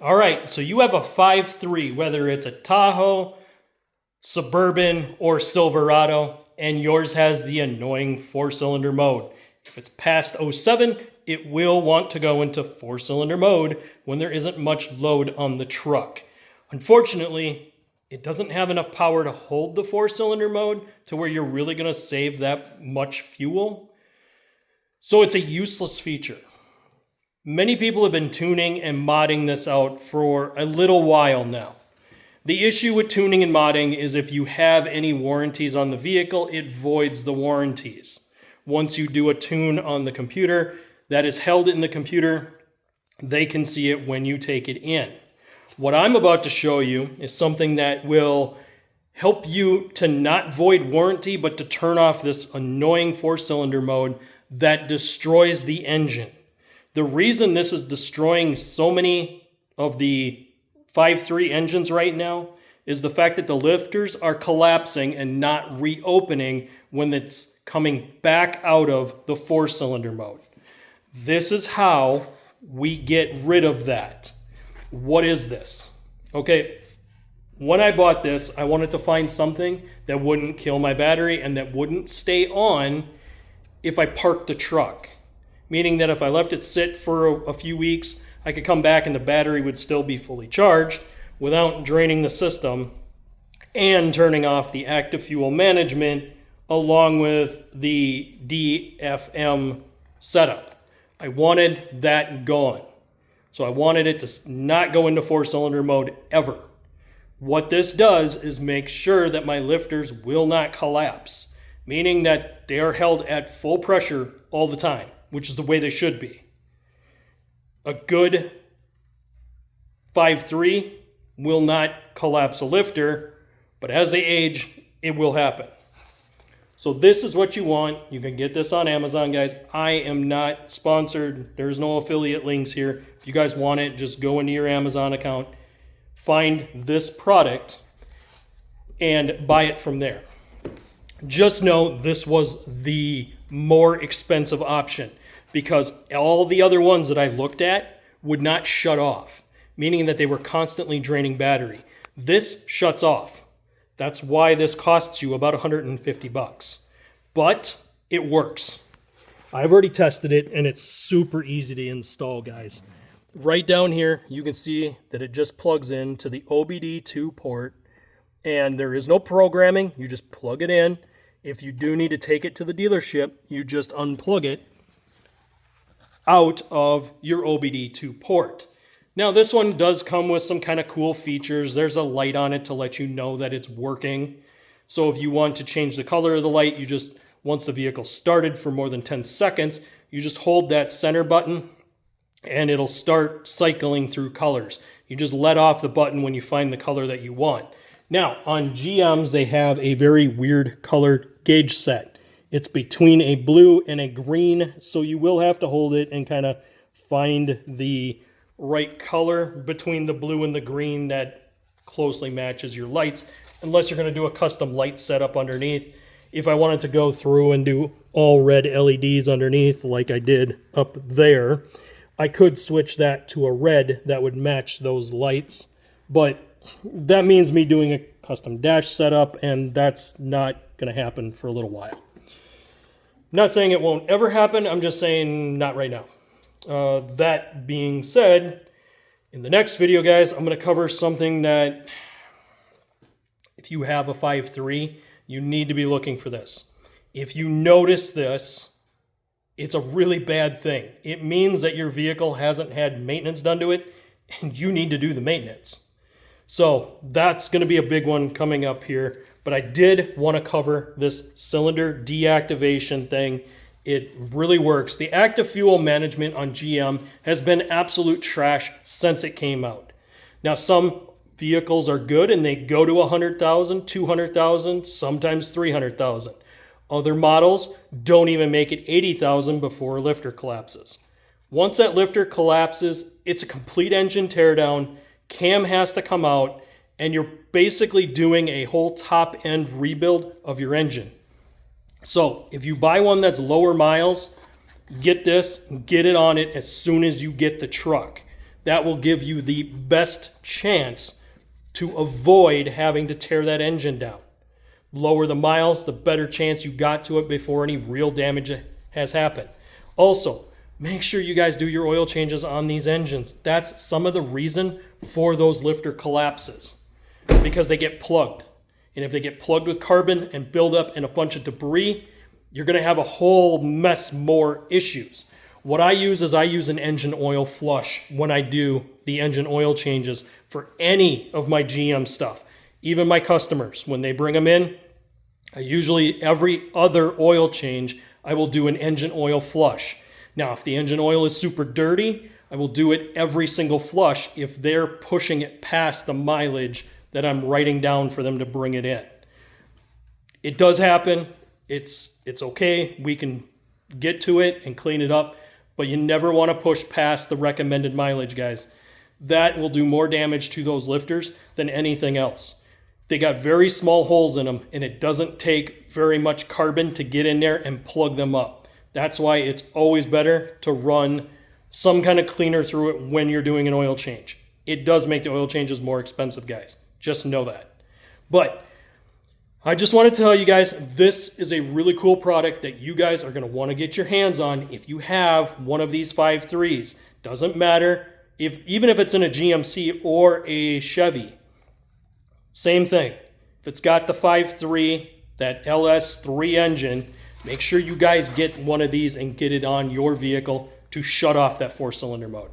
All right, so you have a 5.3, whether it's a Tahoe, Suburban, or Silverado, and yours has the annoying four-cylinder mode. If it's past 07, it will want to go into four-cylinder mode when there isn't much load on the truck. Unfortunately, it doesn't have enough power to hold the four-cylinder mode to where you're really going to save that much fuel. So it's a useless feature. Many people have been tuning and modding this out for a little while now. The issue with tuning and modding is if you have any warranties on the vehicle, it voids the warranties. Once you do a tune on the computer that is held in the computer, they can see it when you take it in. What I'm about to show you is something that will help you to not void warranty, but to turn off this annoying four-cylinder mode that destroys the engine. The reason this is destroying so many of the 5.3 engines right now is the fact that the lifters are collapsing and not reopening when it's coming back out of the four-cylinder mode. This is how we get rid of that. What is this? Okay, when I bought this, I wanted to find something that wouldn't kill my battery and that wouldn't stay on if I parked the truck. Meaning that if I left it sit for a few weeks, I could come back and the battery would still be fully charged without draining the system and turning off the active fuel management along with the DFM setup. I wanted that gone. So I wanted it to not go into four-cylinder mode ever. What this does is make sure that my lifters will not collapse, meaning that they are held at full pressure all the time, which is the way they should be. A good 5.3 will not collapse a lifter, but as they age, it will happen. So this is what you want. You can get this on Amazon, guys. I am not sponsored. There's no affiliate links here. If you guys want it, just go into your Amazon account, find this product, and buy it from there. Just know this was the more expensive option because all the other ones that I looked at would not shut off, meaning that they were constantly draining battery. This shuts off. That's why this costs you about $150. But it works. I've already tested it and it's super easy to install, guys. Right down here, you can see that it just plugs into the OBD2 port and there is no programming. You just plug it in. If you do need to take it to the dealership, you just unplug it out of your OBD2 port. Now this one does come with some kind of cool features. There's a light on it to let you know that it's working. So if you want to change the color of the light, you just, once the vehicle started for more than 10 seconds, you just hold that center button and it'll start cycling through colors. You just let off the button when you find the color that you want. Now, on GMs, they have a very weird colored gauge set. It's between a blue and a green, so you will have to hold it and kind of find the right color between the blue and the green that closely matches your lights, unless you're going to do a custom light setup underneath. If I wanted to go through and do all red LEDs underneath like I did up there, I could switch that to a red that would match those lights, but that means me doing a custom dash setup, and that's not going to happen for a little while. I'm not saying it won't ever happen, I'm just saying not right now. That being said, in the next video, guys, I'm going to cover something that if you have a 5.3, you need to be looking for this. If you notice this, it's a really bad thing. It means that your vehicle hasn't had maintenance done to it, and you need to do the maintenance. So that's going to be a big one coming up here. But I did want to cover this cylinder deactivation thing. It really works. The active fuel management on GM has been absolute trash since it came out. Now, some vehicles are good and they go to 100,000, 200,000, sometimes 300,000. Other models don't even make it 80,000 before a lifter collapses. Once that lifter collapses, it's a complete engine teardown. Cam has to come out, and you're basically doing a whole top-end rebuild of your engine. So if you buy one that's lower miles, get this, get it on it as soon as you get the truck. That will give you the best chance to avoid having to tear that engine down. Lower the miles, the better chance you got to it before any real damage has happened. Also, make sure you guys do your oil changes on these engines. That's some of the reason for those lifter collapses, because they get plugged. And if they get plugged with carbon and build up in a bunch of debris, you're going to have a whole mess more issues. What I use is an engine oil flush when I do the engine oil changes for any of my GM stuff. Even my customers, when they bring them in, I usually, every other oil change, I will do an engine oil flush. Now, if the engine oil is super dirty, I will do it every single flush if they're pushing it past the mileage that I'm writing down for them to bring it in. It does happen. It's okay. We can get to it and clean it up, but you never want to push past the recommended mileage, guys. That will do more damage to those lifters than anything else. They got very small holes in them, and it doesn't take very much carbon to get in there and plug them up. That's why it's always better to run some kind of cleaner through it when you're doing an oil change. It does make the oil changes more expensive, guys. Just know that. But I just want to tell you guys, this is a really cool product that you guys are going to want to get your hands on if you have one of these 5.3s. Doesn't matter, even if it's in a GMC or a Chevy. Same thing. If it's got the 5.3, that LS3 engine, make sure you guys get one of these and get it on your vehicle to shut off that 4-cylinder mode.